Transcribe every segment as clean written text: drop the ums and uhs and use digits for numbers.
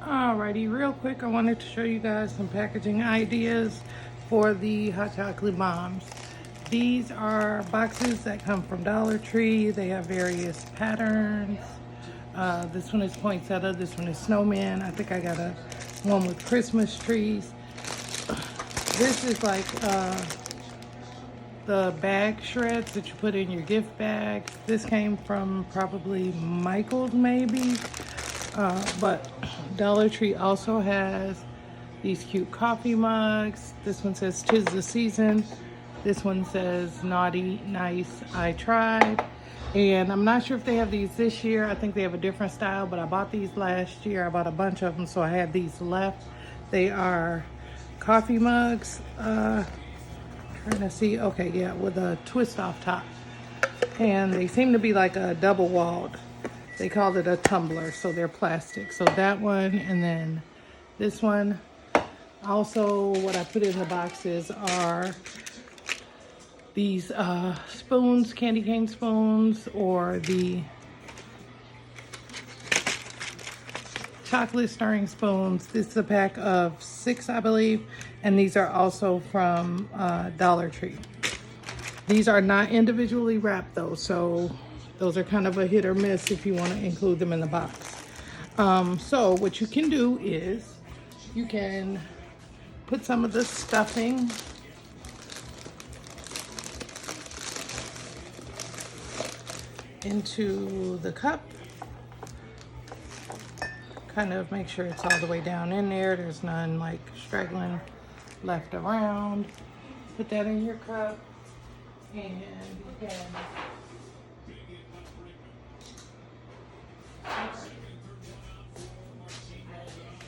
Alrighty, real quick, I wanted to show you guys some packaging ideas for the hot chocolate bombs. These are boxes that come from Dollar Tree. They have various patterns. This one is poinsettia, this one is snowman. I think I got one with Christmas trees. This is like the bag shreds that you put in your gift bag. This came from probably Michael's maybe. But Dollar Tree also has these cute coffee mugs. This one says "'Tis the season." This one says "Naughty, nice, I tried." And I'm not sure if they have these this year. I think they have a different style, but I bought these last year. I bought a bunch of them, so I have these left. They are coffee mugs. Trying to see. Okay, yeah, with a twist off top. And they seem to be like a double walled. They call it a tumbler, so they're plastic. So that one, and then this one. Also, what I put in the boxes are these spoons, candy cane spoons, or the chocolate stirring spoons. This is a pack of 6, I believe, and these are also from Dollar Tree. These are not individually wrapped though, so those are kind of a hit or miss if you want to include them in the box. So what you can do is you can put some of the stuffing into the cup. Kind of make sure it's all the way down in there. There's none like straggling left around. Put that in your cup, and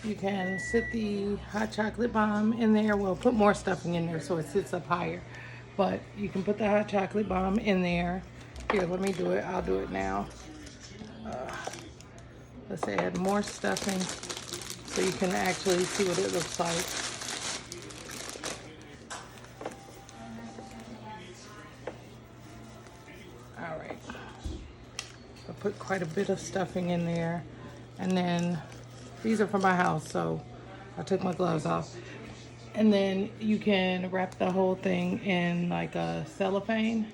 you can sit the hot chocolate bomb in there. We'll put more stuffing in there so it sits up higher. But you can put the hot chocolate bomb in there. Here, let me do it. I'll do it now. Let's add more stuffing so you can actually see what it looks like. All right. I put quite a bit of stuffing in there. And then these are from my house, so I took my gloves off. And then you can wrap the whole thing in like a cellophane,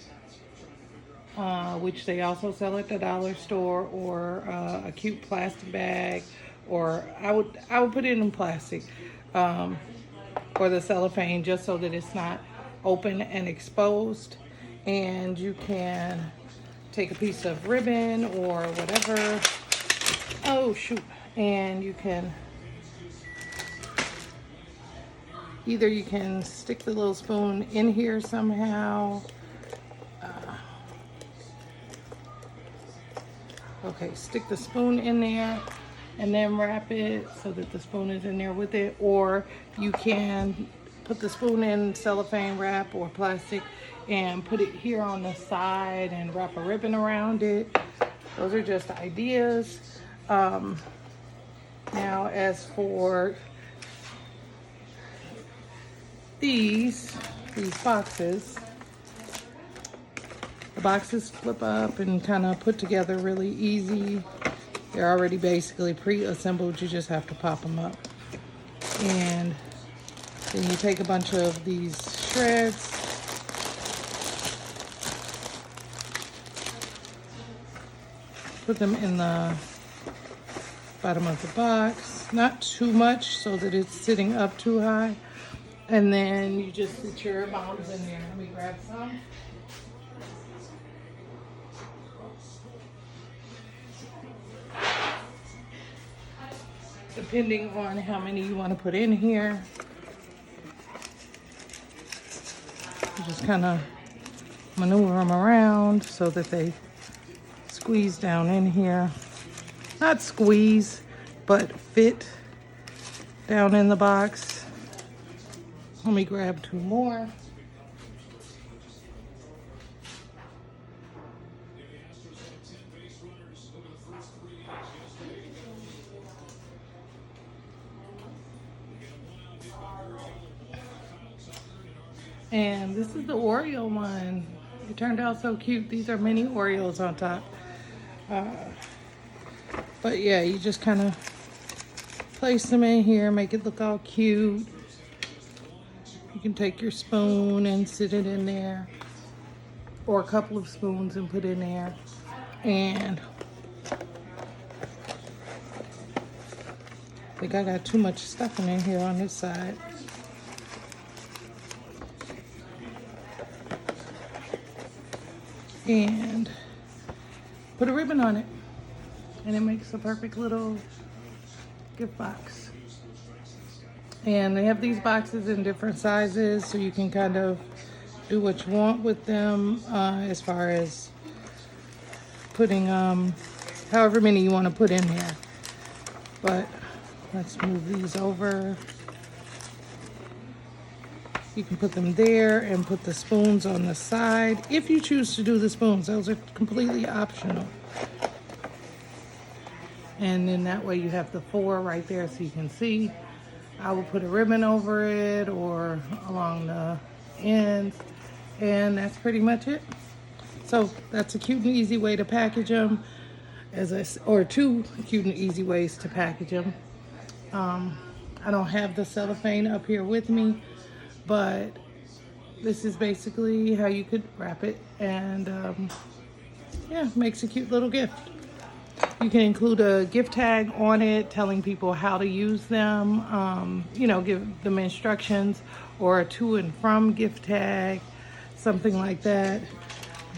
which they also sell at the dollar store, or a cute plastic bag, or I would put it in plastic, or the cellophane, just so that it's not open and exposed. And you can take a piece of ribbon or whatever. Oh shoot. And you can either you can stick the little spoon in here somehow. Okay, stick the spoon in there and then wrap it so that the spoon is in there with it. Or you can put the spoon in cellophane wrap or plastic and put it here on the side and wrap a ribbon around it. Those are just ideas. Now, as for these boxes, the boxes flip up and kind of put together really easy. They're already basically pre-assembled. You just have to pop them up. And then you take a bunch of these shreds, put them in the bottom of the box, not too much so that it's sitting up too high. And then you just put your bombs in there. Let me grab some. Depending on how many you want to put in here, you just kind of maneuver them around so that they squeeze down in here. Not squeeze, but fit down in the box. Let me grab 2 more. And this is the Oreo one. It turned out so cute. These are mini Oreos on top. But yeah, you just kind of place them in here, make it look all cute. You can take your spoon and sit it in there, or a couple of spoons and put in there. And I think I got too much stuffing in here on this side. And put a ribbon on it, and it makes a perfect little gift box. And they have these boxes in different sizes, so you can kind of do what you want with them, as far as putting however many you want to put in there. But let's move these over. You can put them there and put the spoons on the side if you choose to do the spoons. Those are completely optional. And then that way you have the 4 right there so you can see. I will put a ribbon over it or along the ends, and that's pretty much it. So that's a cute and easy way to package them, or 2 cute and easy ways to package them. I don't have the cellophane up here with me, but this is basically how you could wrap it, and yeah, makes a cute little gift. You can include a gift tag on it telling people how to use them, you know, give them instructions, or a to and from gift tag, something like that.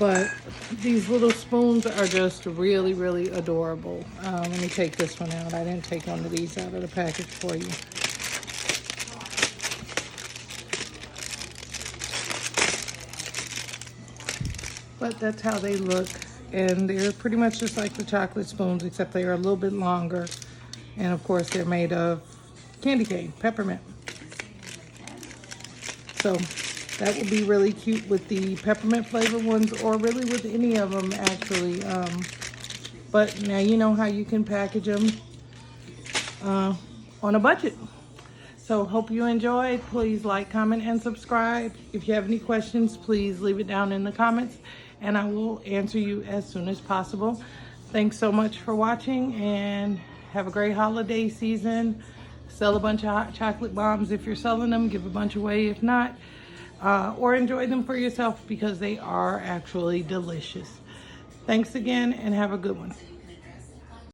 But these little spoons are just really, really adorable. Let me take this one out. I didn't take one of these out of the package for you. But that's how they look. And they're pretty much just like the chocolate spoons, except they are a little bit longer. And of course, they're made of candy cane, peppermint. So that would be really cute with the peppermint flavored ones, or really with any of them, actually. But now you know how you can package them on a budget. So hope you enjoyed. Please like, comment, and subscribe. If you have any questions, please leave it down in the comments, and I will answer you as soon as possible. Thanks so much for watching, and have a great holiday season. Sell a bunch of hot chocolate bombs if you're selling them. Give a bunch away if not. Or enjoy them for yourself, because they are actually delicious. Thanks again, and have a good one.